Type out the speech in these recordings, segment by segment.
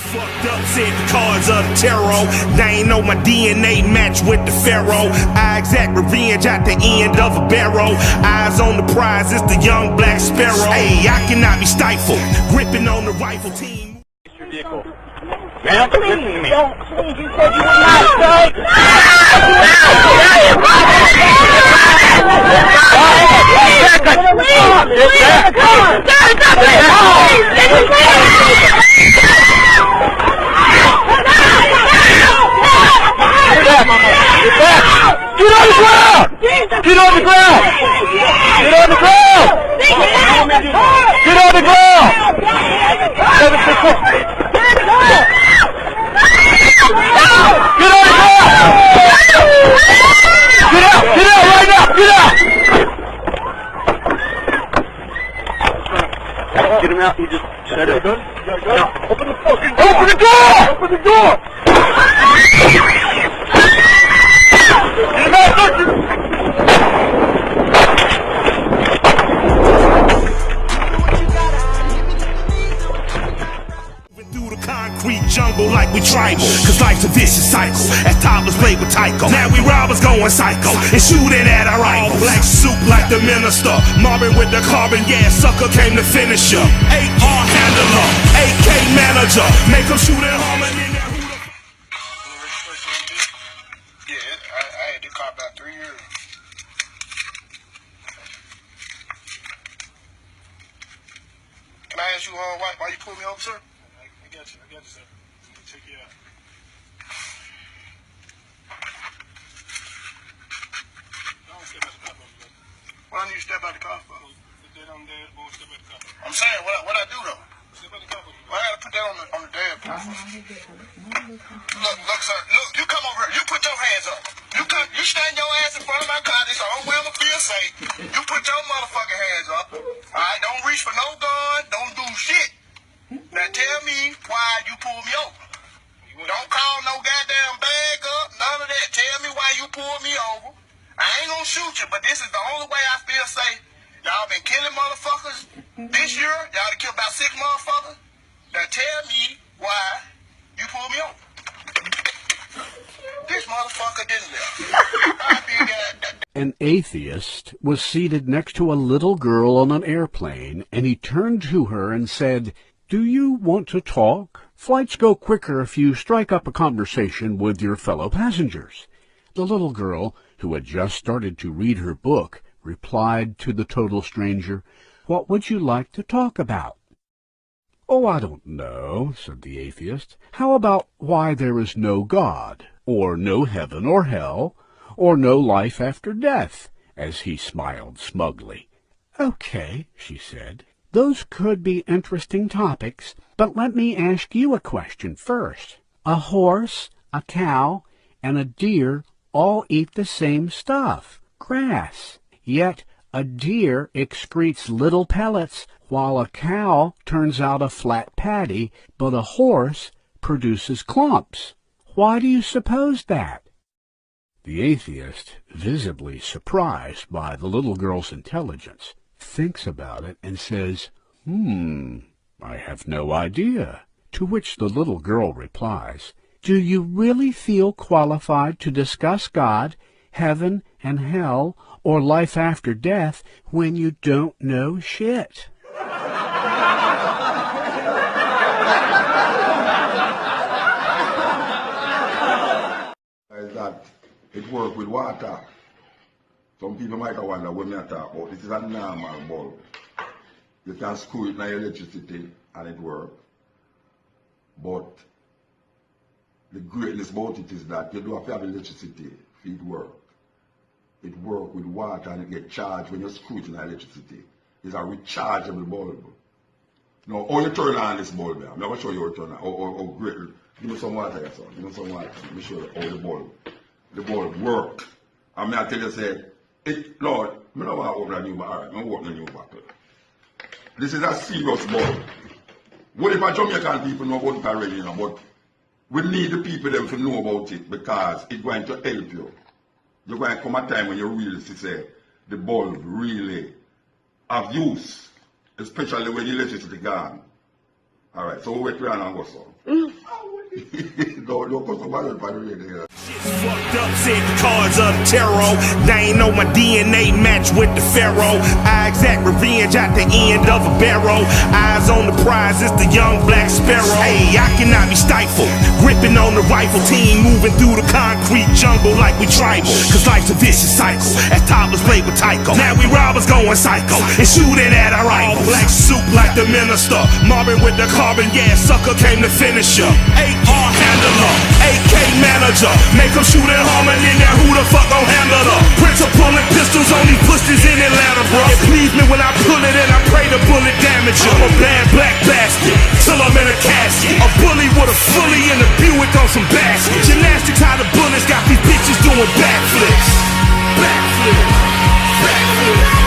Fucked up, said the cards of the tarot. They ain't know my DNA match with the pharaoh. I exact revenge at the end of a barrel. Eyes on the prize, it's the young black sparrow. Hey, I cannot be stifled, gripping on the rifle team. Vehicle. Ma'am, listen to me. Don't, please, you said you would not strike. Get on the ground! Get on the ground! Get on the ground! Get on the ground! Get on the ground! Get out! Get out right now! Get out! Get him out. He just said it. Open the fucking door! Open the door! Open the door! Get him out! Through the concrete jungle like we tribal, cause life's a vicious cycle. As toddlers play with Tycho, now we robbers going psycho and shooting at our rivals. Black suit like the minister, mobbing with the carbon gas sucker came to finish ya. AR handler, AK manager, make them shoot at harmony. Yeah, I had this car about 3 years. Can I ask you why you pulled me over, sir? I got you, sir. Check you out. Don't step out the car, brother. Why don't you step out the car for? Put that on there, boy, step out the car. I'm saying, what I do though? Step out the car, brother. Why I gotta put that on the dashboard? Look, sir, look, you come over here. You put your hands up. You stand your ass in front of my car. This is the only way I'ma feel safe. You put your motherfucking hands up. All right, don't reach for no gun. Don't do shit. Now tell me why you pulled me over. Don't call no goddamn bag up, none of that. Tell me why you pulled me over. I ain't gonna shoot you, but this is the only way I feel safe. Y'all been killing motherfuckers this year. Y'all done killed about 6 motherfuckers. Now tell me why you pulled me over. This motherfucker didn't live. An atheist was seated next to a little girl on an airplane, and he turned to her and said, "Do you want to talk? Flights go quicker if you strike up a conversation with your fellow passengers." The little girl, who had just started to read her book, replied to the total stranger, "What would you like to talk about?" "Oh, I don't know," said the atheist. "How about why there is no God, or no heaven or hell, or no life after death?" as he smiled smugly. "Okay," she said. "Those could be interesting topics, but let me ask you a question first. A horse, a cow, and a deer all eat the same stuff, grass. Yet a deer excretes little pellets, while a cow turns out a flat patty, but a horse produces clumps. Why do you suppose that?" The atheist, visibly surprised by the little girl's intelligence, thinks about it and says, I have no idea." To which the little girl replies, "Do you really feel qualified to discuss God, heaven and hell, or life after death when you don't know shit?" Is that it works with water. Some people might wonder what I talk about. This is a normal bulb. You can screw it in electricity and it works. But the greatness about it is that you don't have to have electricity for it work. It works with water and it gets charged when you screw it in electricity. It's a rechargeable bulb. Now, how you turn on this bulb here? I'm going to show you how to turn on. Oh, great. Give me some water here, son. Give me some water. Let me show you how the bulb works. And I tell you, say, Lord, I don't want to open a new bottle. Alright, I'm going to open a new bottle. This is a serious bulb. What if a Jamaican people know about it already, you know, but we need the people them to know about it because it's going to help you. You're going to come a time when you really see say, the bulb really have use, especially when the electricity gone. Alright, so we wait around and go so. Don't put somebody on the radio. Fucked up, said the cards of the tarot. They ain't know my DNA match with the pharaoh. I exact revenge at the end of a barrel. Eyes on the prize, it's the young black sparrow. Hey, I cannot be stifled. Gripping on the rifle, team moving through the concrete jungle like we tribal. Cause life's a vicious cycle, as toddlers play with Tycho. Now we robbers going psycho and shooting at our rifles. Black suit like the minister, mobbing with the carbon gas sucker came to finish her. AR handler, AK manager. Make them shoot at harmony, now who the fuck gon' handle her? Prince of pulling pistols on these pussies in Atlanta, bro. It please me when I pull it and I pray the bullet damage her. I'm a bad black bastard, till I'm in a casket. A bully with a fully in a Buick on some baskets. Gymnastics how the bullets got these bitches doing backflips. Backflips. Backflips.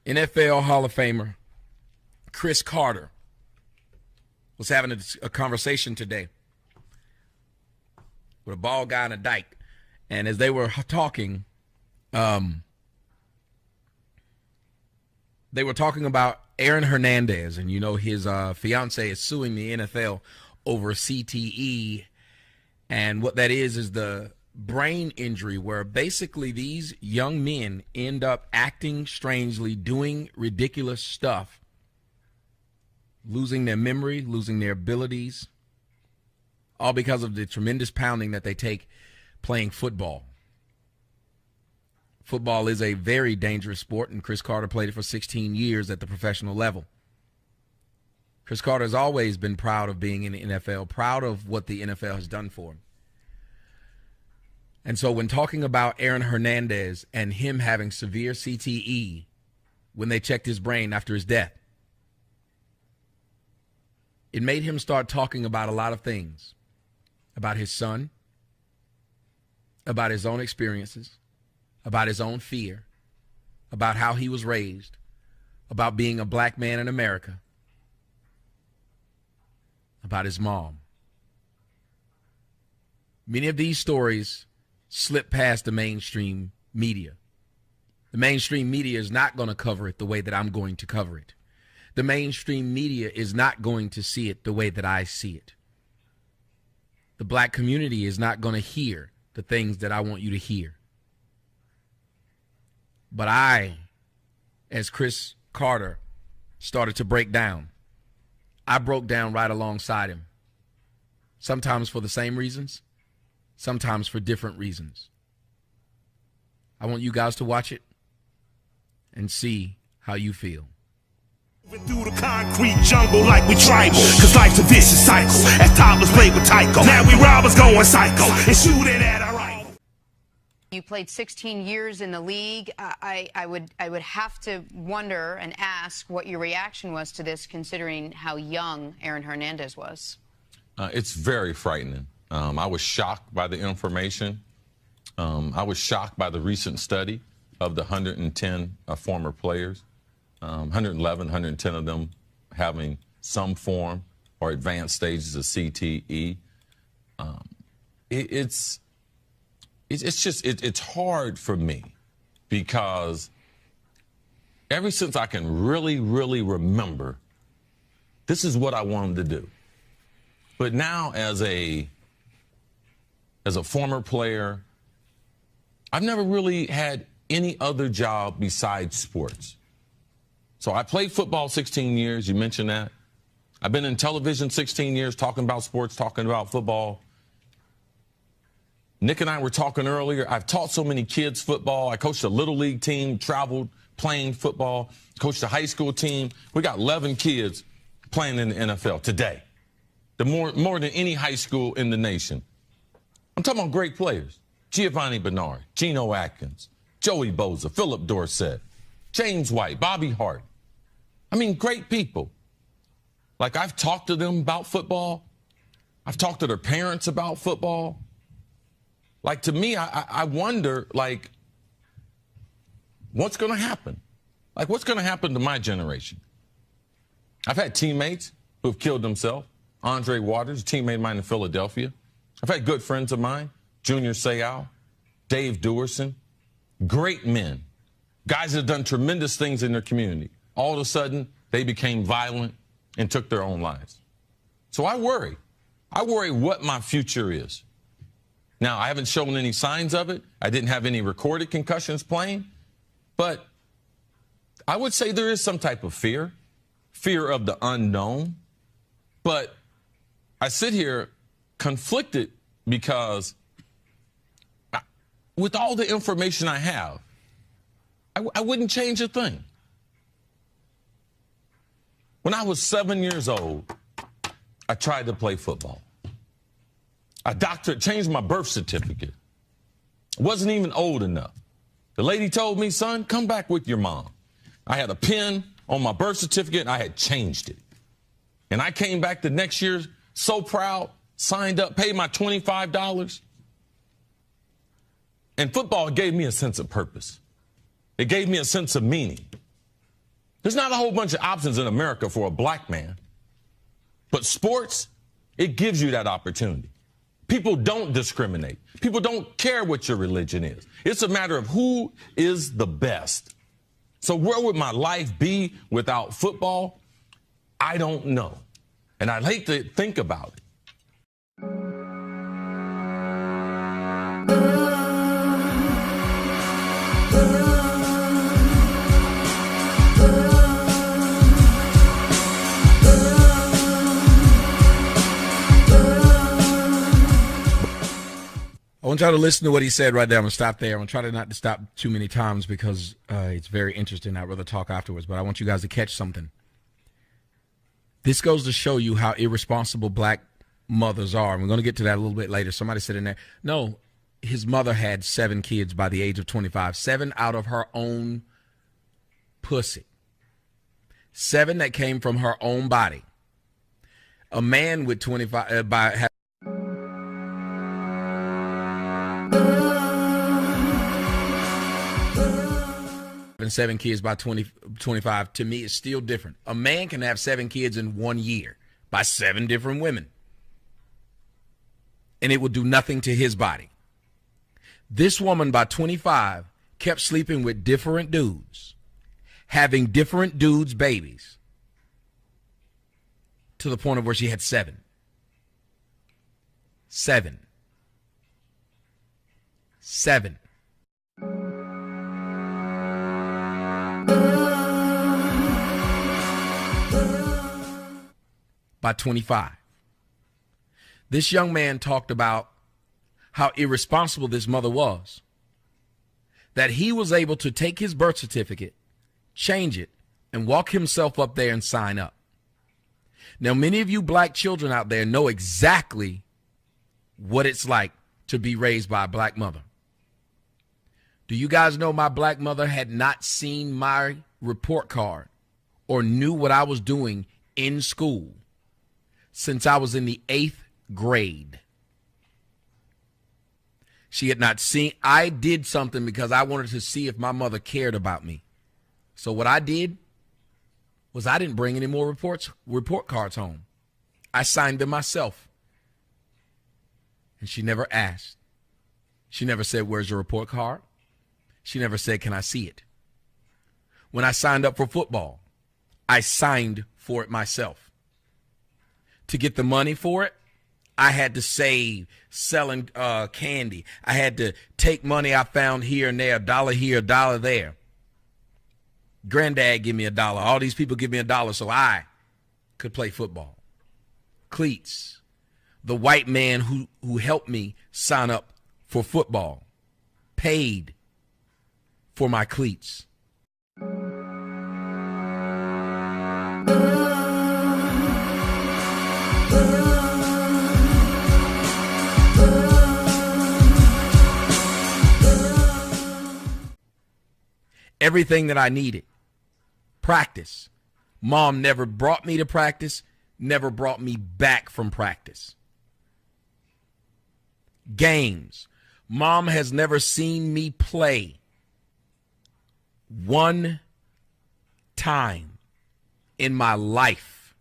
NFL Hall of Famer Cris Carter was having a conversation today with a bald guy in a dyke. And as they were talking, they were talking about Aaron Hernandez. And, you know, his fiance is suing the NFL over CTE. And what that is the brain injury where basically these young men end up acting strangely, doing ridiculous stuff, losing their memory, losing their abilities, all because of the tremendous pounding that they take playing football. Football is a very dangerous sport, and Cris Carter played it for 16 years at the professional level. Cris Carter has always been proud of being in the NFL, proud of what the NFL has done for him. And so when talking about Aaron Hernandez and him having severe CTE when they checked his brain after his death, it made him start talking about a lot of things, about his son, about his own experiences, about his own fear, about how he was raised, about being a black man in America, about his mom. Many of these stories slip past the mainstream media. The mainstream media is not going to cover it the way that I'm going to cover it. The mainstream media is not going to see it the way that I see it. The black community is not going to hear the things that I want you to hear. But I, as Cris Carter started to break down, I broke down right alongside him. Sometimes for the same reasons, sometimes for different reasons. I want you guys to watch it and see how you feel. Moving through the concrete jungle like we tribal. Cause life's a vicious cycle, as toddlers play with Tycho. Now we robbers going psycho and shooting at our rifle. You played 16 years in the league. I would have to wonder and ask what your reaction was to this, considering how young Aaron Hernandez was. It's very frightening. I was shocked by the information. I was shocked by the recent study of the 110 former players, 111, 110 of them having some form or advanced stages of CTE. It's hard for me because ever since I can really remember, this is what I wanted to do. But now as a former player, I've never really had any other job besides sports. So I played football 16 years, you mentioned that. I've been in television 16 years talking about sports, talking about football. Nick and I were talking earlier. I've taught so many kids football. I coached a little league team, traveled playing football, coached a high school team. We got 11 kids playing in the NFL today. More than any high school in the nation. I'm talking about great players. Giovanni Bernard, Geno Atkins, Joey Bosa, Philip Dorsett, James White, Bobby Hart. I mean, great people. Like, I've talked to them about football. I've talked to their parents about football. Like, to me, I wonder, like, what's going to happen? Like, what's going to happen to my generation? I've had teammates who have killed themselves. Andre Waters, a teammate of mine in Philadelphia. I've had good friends of mine, Junior Seau, Dave Duerson, great men, guys that have done tremendous things in their community. All of a sudden, they became violent and took their own lives. So I worry. I worry what my future is. Now, I haven't shown any signs of it. I didn't have any recorded concussions playing. But I would say there is some type of fear of the unknown. But I sit here conflicted because with all the information I have, I wouldn't change a thing. When I was 7 years old, I tried to play football. A doctor changed my birth certificate. Wasn't even old enough. The lady told me, son, come back with your mom. I had a pen on my birth certificate, and I had changed it. And I came back the next year so proud, signed up, paid my $25. And football gave me a sense of purpose. It gave me a sense of meaning. There's not a whole bunch of options in America for a black man. But sports, it gives you that opportunity. People don't discriminate. People don't care what your religion is. It's a matter of who is the best. So where would my life be without football? I don't know. And I'd hate to think about it. I want y'all to listen to what he said right there. I'm going to stop there. I'm going to try not to stop too many times because it's very interesting. I'd rather talk afterwards, but I want you guys to catch something. This goes to show you how irresponsible black mothers are. And we're going to get to that a little bit later. Somebody said in there, no, his mother had 7 kids by the age of 25. 7 out of her own pussy. 7 that came from her own body. A man with 25 having 7 kids by 25 to me is still different. A man can have 7 kids in 1 year by 7 different women, and it will do nothing to his body. This woman by 25 kept sleeping with different dudes, having different dudes' babies, to the point of where she had 7. 7. By 25. This young man talked about how irresponsible this mother was. That he was able to take his birth certificate, change it, and walk himself up there and sign up. Now, many of you black children out there know exactly what it's like to be raised by a black mother. Do you guys know my black mother had not seen my report card or knew what I was doing in school since I was in the 8th grade? She had not seen. I did something because I wanted to see if my mother cared about me. So what I did was I didn't bring any more report cards home. I signed them myself. And she never asked. She never said, where's your report card? She never said, can I see it? When I signed up for football, I signed for it myself. To get the money for it, I had to save selling candy. I had to take money I found here and there, $1 here, $1 there. Granddad give me $1. All these people give me $1 so I could play football. Cleats, the white man who helped me sign up for football, paid for my cleats. everything that I needed. Practice. Mom never brought me to practice, never brought me back from practice. Games. Mom has never seen me play one time in my life.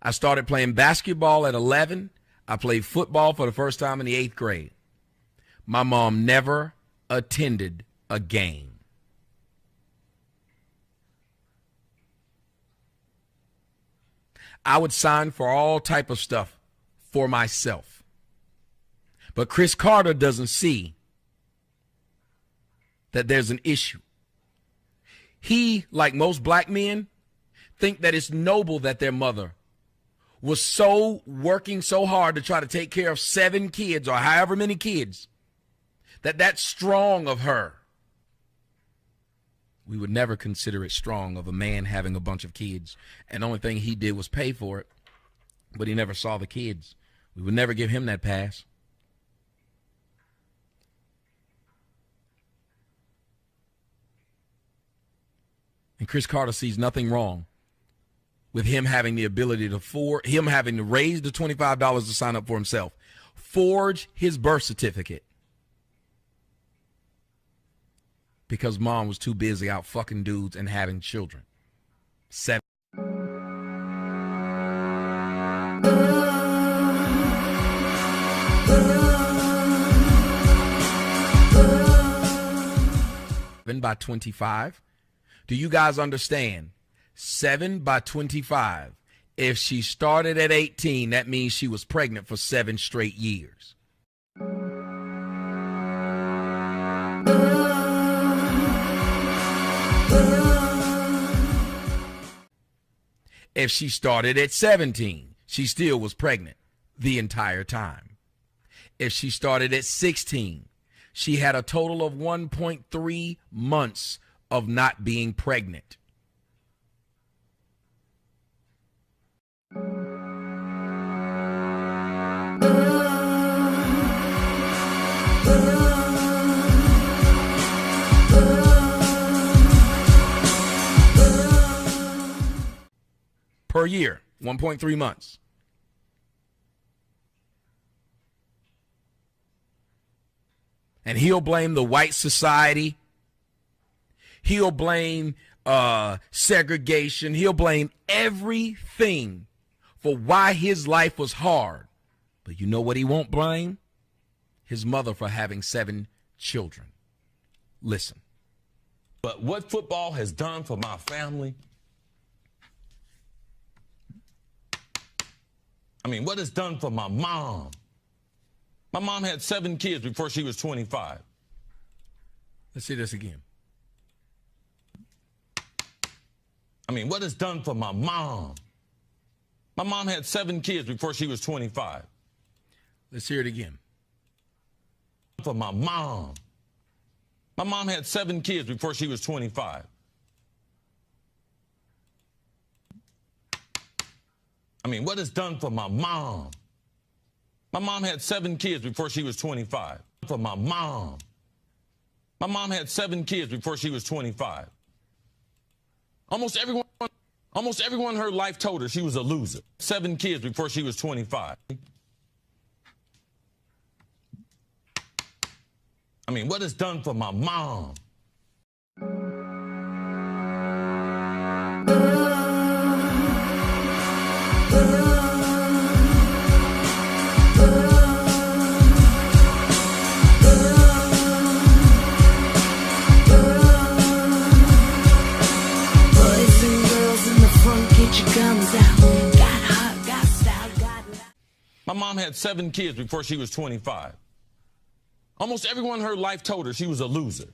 I started playing basketball at 11. I played football for the first time in the 8th grade. My mom never attended a game. I would sign for all type of stuff for myself. But Cris Carter doesn't see that there's an issue. He, like most black men, think that it's noble that their mother was working so hard to try to take care of 7 kids or however many kids, that's strong of her. We would never consider it strong of a man having a bunch of kids, and the only thing he did was pay for it, but he never saw the kids. We would never give him that pass. And Cris Carter sees nothing wrong with him having the ability to him having to raise the $25 to sign up for himself, forge his birth certificate, because mom was too busy out fucking dudes and having children. 7. By 25. Do you guys understand? 7 by 25. If she started at 18, that means she was pregnant for 7 straight years. If she started at 17, she still was pregnant the entire time. If she started at 16, she had a total of 1.3 months of not being pregnant. Per year, 1.3 months. And he'll blame the white society. He'll blame segregation. He'll blame everything for why his life was hard. But you know what he won't blame? His mother for having 7 children. Listen. But what football has done for my family, what it's done for my mom. My mom had 7 kids before she was 25. Let's see this again. What it's done for my mom. My mom had 7 kids before she was 25. Let's hear it again. For my mom. My mom had 7 kids before she was 25. What it's done for my mom. My mom had 7 kids before she was 25. For my mom. My mom had 7 kids before she was 25. Almost everyone her life told her she was a loser. 7 kids before she was 25. What it's done for my mom. My mom had 7 kids before she was 25. Almost everyone her life told her she was a loser.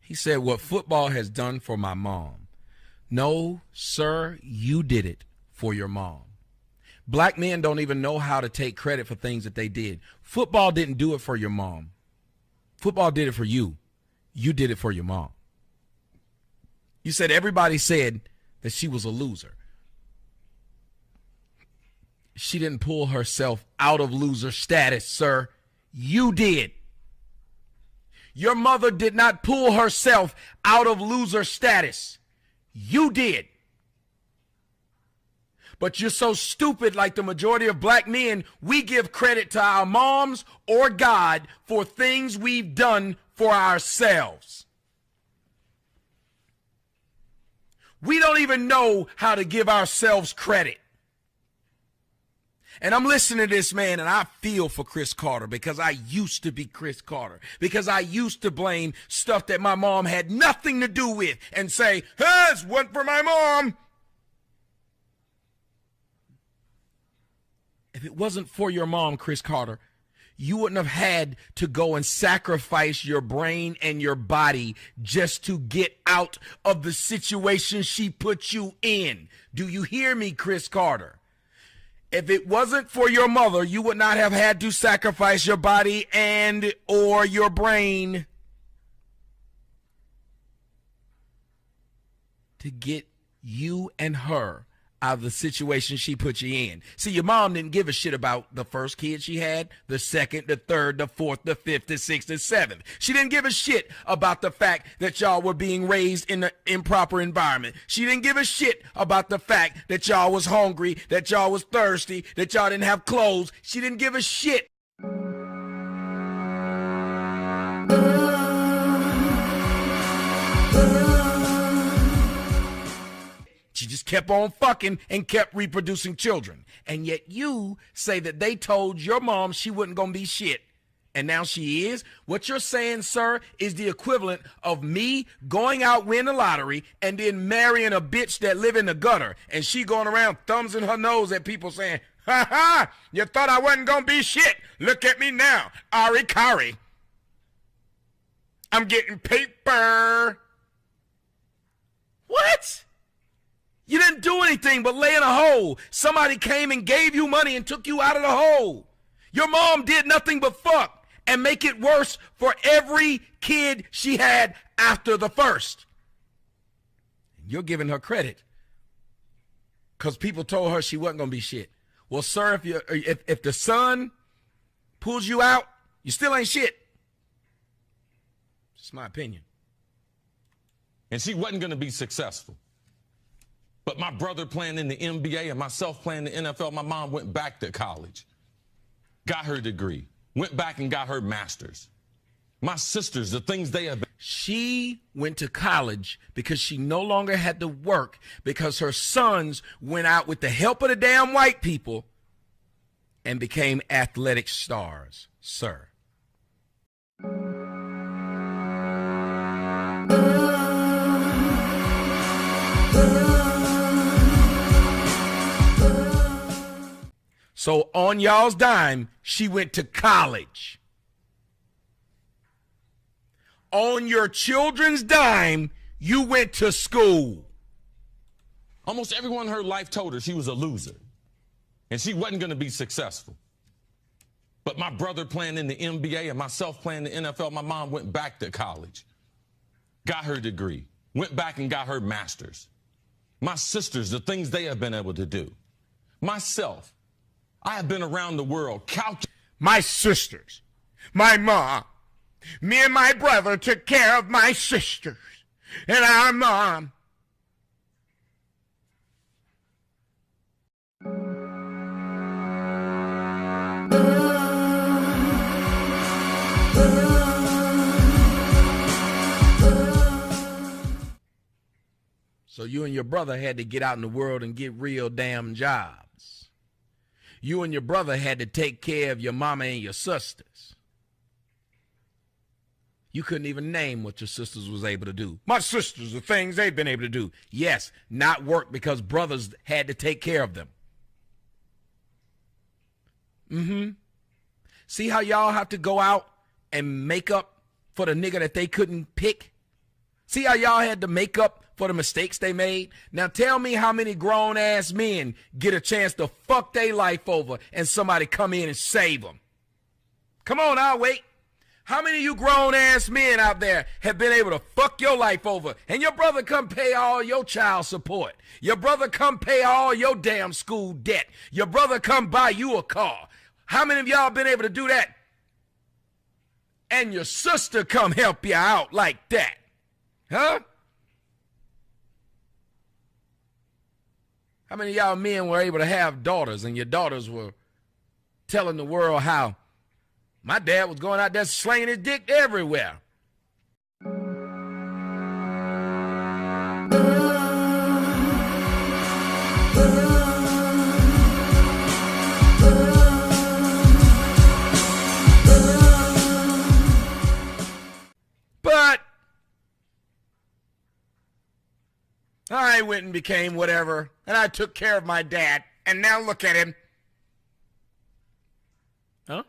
He said, what football has done for my mom. No, sir, you did it for your mom. Black men don't even know how to take credit for things that they did. Football didn't do it for your mom. Football did it for you. You did it for your mom. You said everybody said that she was a loser. She didn't pull herself out of loser status, sir. You did. Your mother did not pull herself out of loser status. You did. But you're so stupid, like the majority of black men, we give credit to our moms or God for things we've done for ourselves. We don't even know how to give ourselves credit. And I'm listening to this man, and I feel for Cris Carter, because I used to be Cris Carter, because I used to blame stuff that my mom had nothing to do with and say, hey, it's one for my mom. If it wasn't for your mom, Cris Carter, you wouldn't have had to go and sacrifice your brain and your body just to get out of the situation she put you in. Do you hear me, Cris Carter? If it wasn't for your mother, you would not have had to sacrifice your body and or your brain to get you and her out of the situation she put you in. See, your mom didn't give a shit about the first kid she had, the second, the third, the fourth, the fifth, the sixth, the seventh. She didn't give a shit about the fact that y'all were being raised in an improper environment. She didn't give a shit about the fact that y'all was hungry, that y'all was thirsty, that y'all didn't have clothes. She didn't give a shit. She just kept on fucking and kept reproducing children. And yet you say that they told your mom she wasn't going to be shit. And now she is. What you're saying, sir, is the equivalent of me going out, win the lottery, and then marrying a bitch that live in the gutter. And she going around thumbs in her nose at people saying, ha ha, you thought I wasn't going to be shit. Look at me now. Ari Kari. I'm getting paper. What? You didn't do anything but lay in a hole. Somebody came and gave you money and took you out of the hole. Your mom did nothing but fuck and make it worse for every kid she had after the first. You're giving her credit because people told her she wasn't going to be shit. Well, sir, if the son pulls you out, you still ain't shit. It's my opinion. And she wasn't going to be successful. But my brother playing in the NBA and myself playing in the NFL, my mom went back to college, got her degree, went back and got her master's. My sisters, the things they have been. She went to college because she no longer had to work because her sons went out with the help of the damn white people and became athletic stars, sir. So on y'all's dime, she went to college. On your children's dime, you went to school. Almost everyone in her life told her she was a loser and she wasn't going to be successful. But my brother playing in the NBA and myself playing in the NFL, my mom went back to college, got her degree, went back and got her master's. My sisters, the things they have been able to do. Myself, I have been around the world. My sisters, my mom, me and my brother took care of my sisters and our mom. So you and your brother had to get out in the world and get real damn jobs. You and your brother had to take care of your mama and your sisters. You couldn't even name what your sisters was able to do. My sisters, the things they've been able to do. Yes, not work because brothers had to take care of them. See how y'all have to go out and make up for the nigga that they couldn't pick? See how y'all had to make up for the mistakes they made? Now tell me how many grown-ass men get a chance to fuck their life over and somebody come in and save them. Come on, I'll wait. How many of you grown-ass men out there have been able to fuck your life over and your brother come pay all your child support? Your brother come pay all your damn school debt. Your brother come buy you a car. How many of y'all been able to do that? and your sister come help you out like that? Huh? How many of y'all men were able to have daughters and your daughters were telling the world how my dad was going out there slinging his dick everywhere? But I went and became whatever, and I took care of my dad, and now look at him. Huh?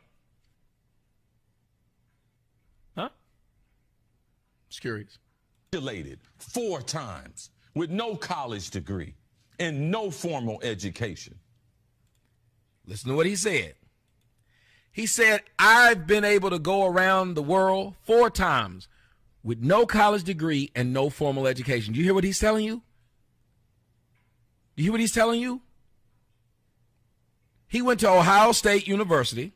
Huh? Just curious. 4 times with no college degree and no formal education. Listen to what he said. He said, I've been able to go around the world 4 times with no college degree and no formal education. Do you hear what he's telling you? Do you hear what he's telling you? He went to Ohio State University.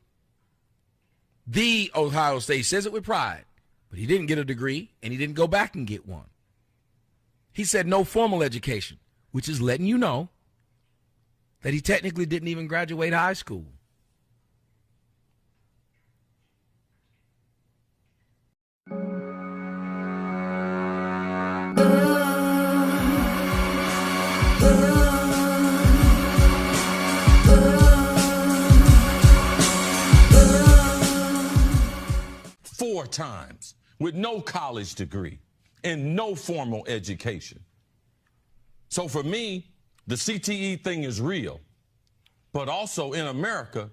The Ohio State, says it with pride, but he didn't get a degree and he didn't go back and get one. He said no formal education, which is letting you know that he technically didn't even graduate high school. Four times with no college degree and no formal education. So for me, the CTE thing is real. But also in America,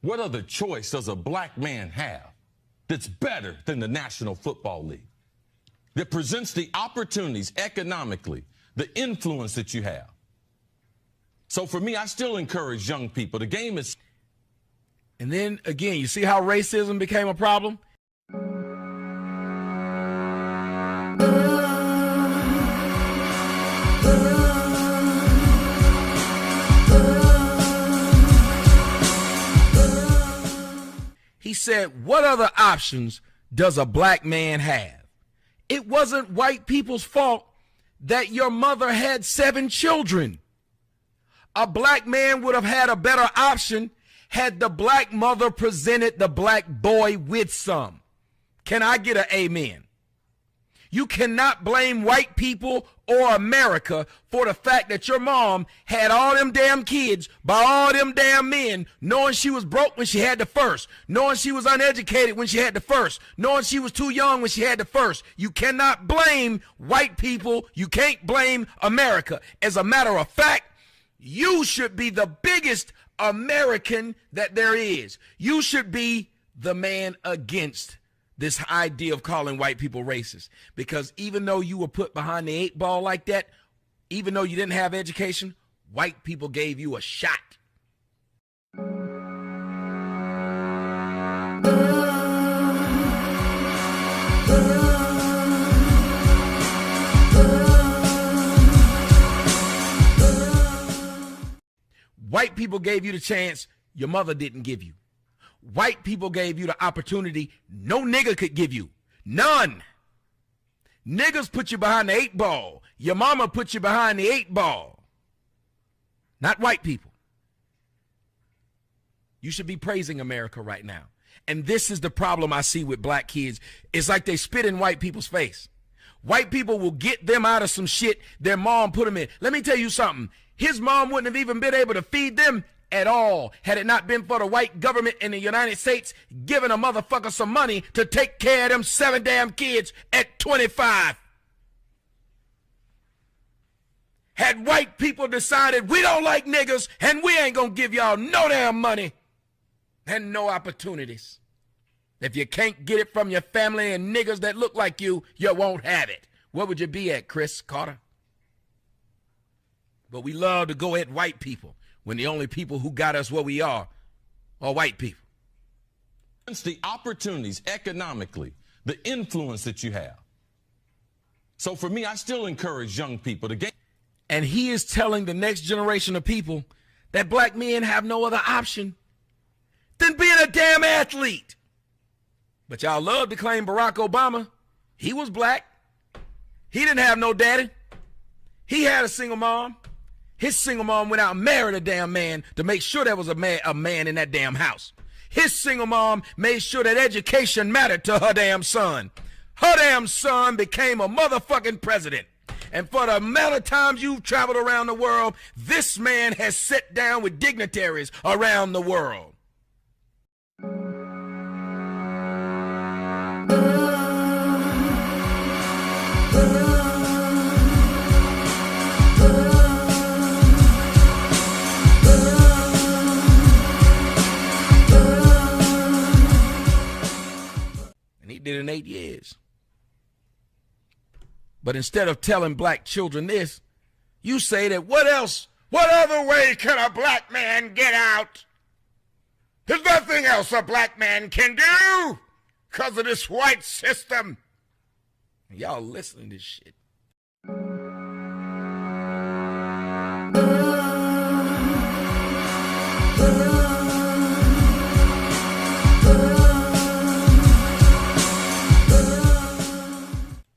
what other choice does a black man have that's better than the National Football League? That presents the opportunities economically, the influence that you have. So for me, I still encourage young people. The game is... And then again, you see how racism became a problem? He said, what other options does a black man have? It wasn't white people's fault that your mother had 7 children. A black man would have had a better option had the black mother presented the black boy with some. Can I get an amen? You cannot blame white people or America for the fact that your mom had all them damn kids by all them damn men, knowing she was broke when she had the first, knowing she was uneducated when she had the first, knowing she was too young when she had the first. You cannot blame white people. You can't blame America. As a matter of fact, you should be the biggest American that there is. You should be the man against this idea of calling white people racist, because even though you were put behind the 8 ball like that, even though you didn't have education, white people gave you a shot. White people gave you the chance your mother didn't give you. White people gave you the opportunity no nigga could give you. None. Niggas put you behind the 8 ball. Your mama put you behind the 8 ball. Not white people. You should be praising America right now. And this is the problem I see with black kids. It's like they spit in white people's face. White people will get them out of some shit their mom put them in. Let me tell you something. His mom wouldn't have even been able to feed them at all had it not been for the white government in the United States giving a motherfucker some money to take care of them 7 damn kids at 25. Had white people decided we don't like niggas and we ain't gonna give y'all no damn money and no opportunities. If you can't get it from your family and niggas that look like you won't have it. Where would you be at, Chris Carter? But we love to go at white people when the only people who got us where we are white people. It's the opportunities economically, the influence that you have. So for me, I still encourage young people to get. And he is telling the next generation of people that black men have no other option than being a damn athlete. But y'all love to claim Barack Obama. He was black. He didn't have no daddy. He had a single mom. His single mom went out and married a damn man to make sure there was a man in that damn house. His single mom made sure that education mattered to her damn son. Her damn son became a motherfucking president. And for the amount of times you've traveled around the world, this man has sat down with dignitaries around the world. And he did it in 8 years. But instead of telling black children this, you say that what other way can a black man get out? There's nothing else a black man can do because of this white system. And y'all listening to this shit.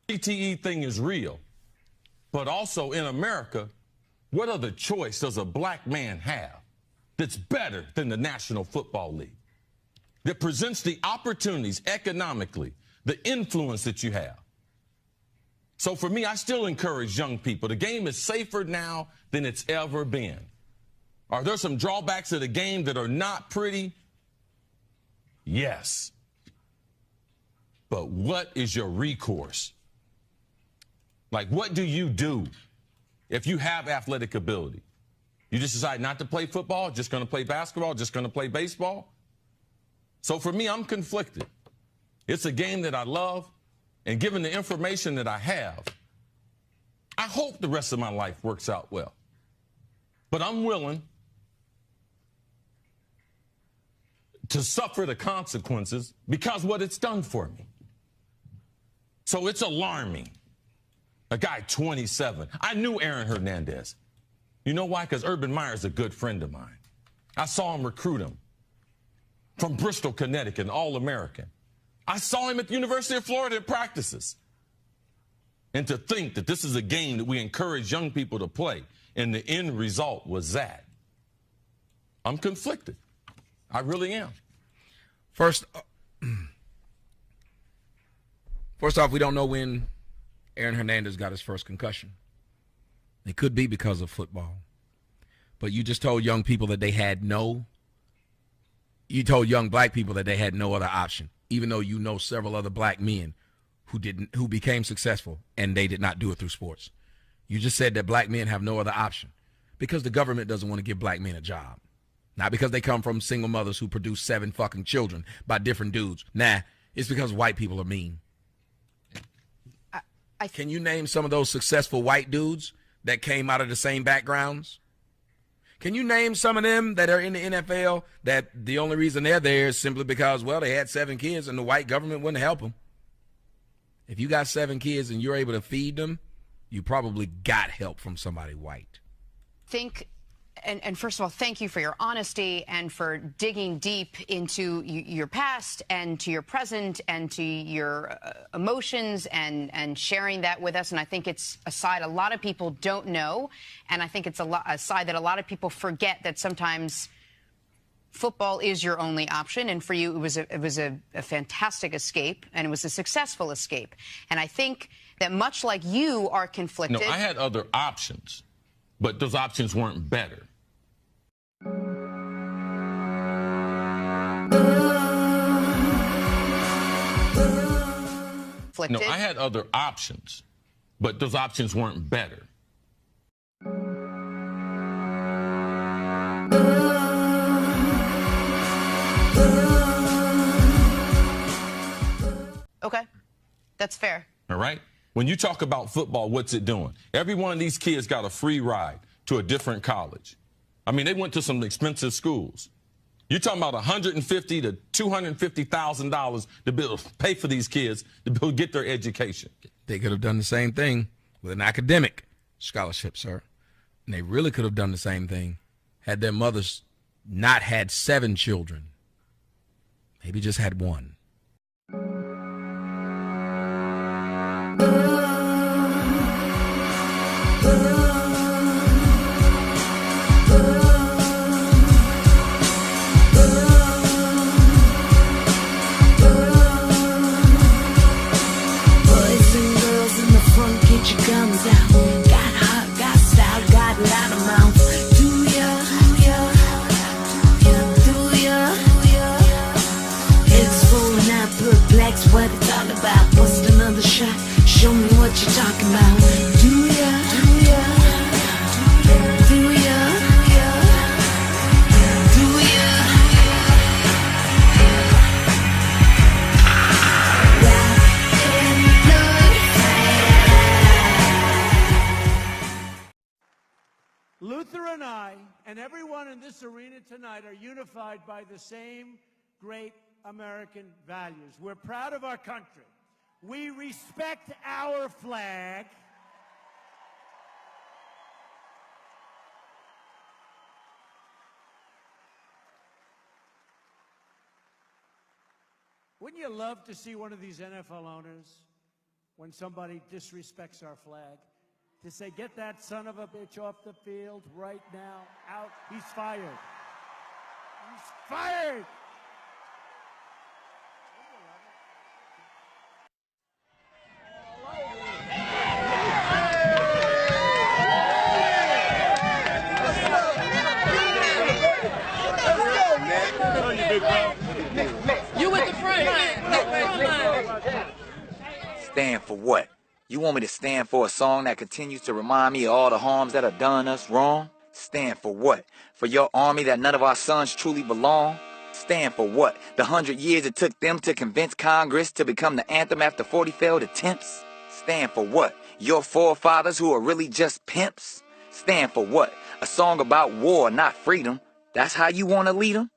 CTE thing is real, but also in America, what other choice does a black man have that's better than the National Football League, that presents the opportunities economically, the influence that you have? So for me, I still encourage young people. The game is safer now than it's ever been. Are there some drawbacks of the game that are not pretty? Yes. But what is your recourse? Like, what do you do if you have athletic ability? You just decide not to play football, just going to play basketball, just going to play baseball? So for me, I'm conflicted. It's a game that I love, and given the information that I have, I hope the rest of my life works out well. But I'm willing to suffer the consequences because what it's done for me. So it's alarming. A guy 27. I knew Aaron Hernandez. You know why? Because Urban Meyer's a good friend of mine. I saw him recruit him from Bristol, Connecticut, an All-American. I saw him at the University of Florida at practices. And to think that this is a game that we encourage young people to play, and the end result was that. I'm conflicted. I really am. First off, we don't know when Aaron Hernandez got his first concussion. It could be because of football. But you just told young people that you told young black people that they had no other option, even though you know several other black men who became successful and they did not do it through sports. You just said that black men have no other option because the government doesn't want to give black men a job. Not because they come from single mothers who produce 7 fucking children by different dudes. Nah, it's because white people are mean. Can you name some of those successful white dudes that came out of the same backgrounds? Can you name some of them that are in the NFL that the only reason they're there is simply because, well, they had 7 kids and the white government wouldn't help them? If you got 7 kids and you're able to feed them, you probably got help from somebody white. And first of all, thank you for your honesty and for digging deep into your past and to your present and to your emotions and sharing that with us. And I think it's a side a lot of people don't know. And I think it's a side that a lot of people forget, that sometimes football is your only option. And for you, it was a fantastic escape, and it was a successful escape. And I think that much like you are conflicted. No, I had other options, but those options weren't better. No, I had other options, but those options weren't better. Okay, that's fair. All right? When you talk about football, what's it doing? Every one of these kids got a free ride to a different college. I mean, they went to some expensive schools. You're talking about $150,000 to $250,000 to pay for these kids to get their education. They could have done the same thing with an academic scholarship, sir. And they really could have done the same thing had their mothers not had 7 children. Maybe just had 1. What it's all about. Bust another shot. Show me what you're talking about. Do ya? Do ya? Do ya? Do ya? Luther and I, and everyone in this arena tonight, are unified by the same great American values. We're proud of our country. We respect our flag. Wouldn't you love to see one of these NFL owners, when somebody disrespects our flag, to say, get that son of a bitch off the field right now, out, he's fired. He's fired! You with the front line. Stand for what? You want me to stand for a song that continues to remind me of all the harms that have done us wrong? Stand for what? For your army that none of our sons truly belong? Stand for what? The 100 years it took them to convince Congress to become the anthem after 40 failed attempts? Stand for what? Your forefathers who are really just pimps? Stand for what? A song about war, not freedom. That's how you want to lead them?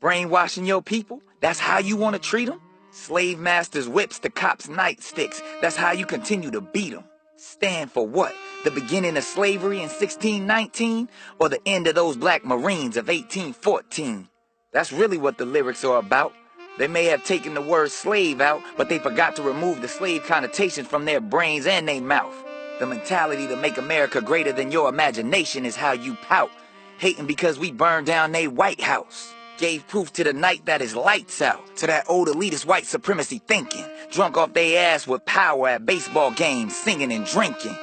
Brainwashing your people? That's how you want to treat them? Slave masters' whips to cops' nightsticks. That's how you continue to beat them. Stand for what? The beginning of slavery in 1619? Or the end of those black Marines of 1814? That's really what the lyrics are about. They may have taken the word slave out, but they forgot to remove the slave connotations from their brains and their mouth. The mentality to make America greater than your imagination is how you pout, hating because we burned down they White House. Gave proof to the night that is lights out, to that old elitist white supremacy thinking, drunk off they ass with power at baseball games, singing and drinking.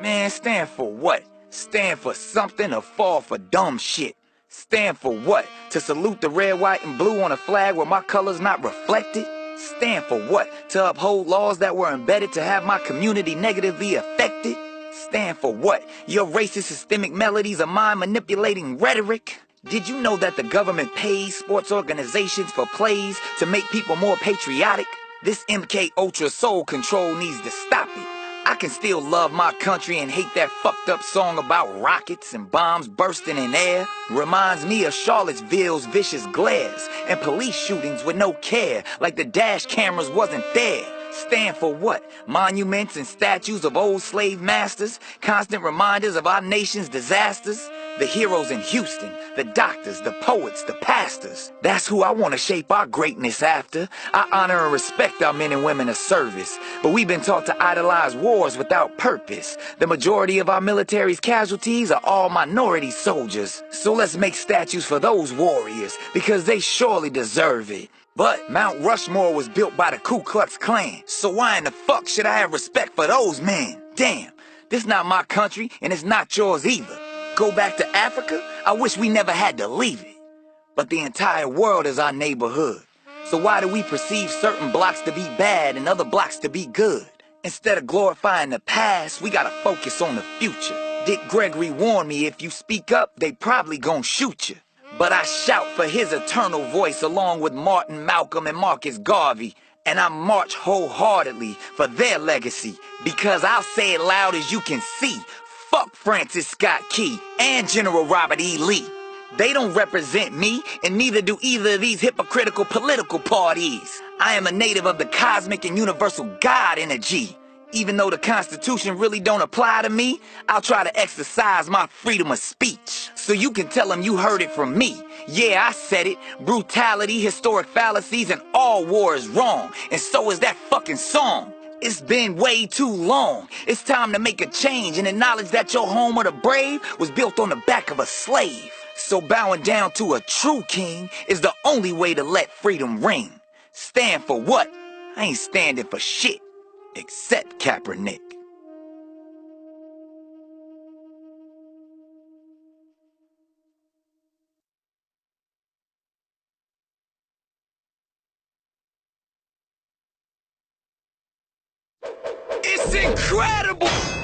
Man, stand for what? Stand for something or fall for dumb shit? Stand for what? To salute the red, white, and blue on a flag where my color's not reflected? Stand for what? To uphold laws that were embedded to have my community negatively affected? Stand for what? Your racist systemic melodies of mind-manipulating rhetoric? Did you know that the government pays sports organizations for plays to make people more patriotic? This MK Ultra soul control needs to stop it. I can still love my country and hate that fucked up song about rockets and bombs bursting in air. Reminds me of Charlottesville's vicious glares and police shootings with no care, like the dash cameras wasn't there. Stand for what? Monuments and statues of old slave masters, constant reminders of our nation's disasters. The heroes in Houston, the doctors, the poets, the pastors. That's who I want to shape our greatness after. I honor and respect our men and women of service, but we've been taught to idolize wars without purpose. The majority of our military's casualties are all minority soldiers. So let's make statues for those warriors, because they surely deserve it. But Mount Rushmore was built by the Ku Klux Klan, so why in the fuck should I have respect for those men? Damn, this not my country, and it's not yours either. Go back to Africa? I wish we never had to leave it. But the entire world is our neighborhood. So why do we perceive certain blocks to be bad and other blocks to be good? Instead of glorifying the past, we gotta focus on the future. Dick Gregory warned me, if you speak up, they probably gon' shoot you. But I shout for his eternal voice along with Martin, Malcolm, and Marcus Garvey. And I march wholeheartedly for their legacy, because I'll say it loud as you can see. Fuck Francis Scott Key and General Robert E. Lee. They don't represent me, and neither do either of these hypocritical political parties. I am a native of the cosmic and universal God energy. Even though the Constitution really don't apply to me, I'll try to exercise my freedom of speech. So you can tell them you heard it from me. Yeah, I said it. Brutality, historic fallacies, and all war is wrong. And so is that fucking song. It's been way too long. It's time to make a change and acknowledge that your home of the brave was built on the back of a slave. So bowing down to a true king is the only way to let freedom ring. Stand for what? I ain't standing for shit, except Kaepernick. It's incredible!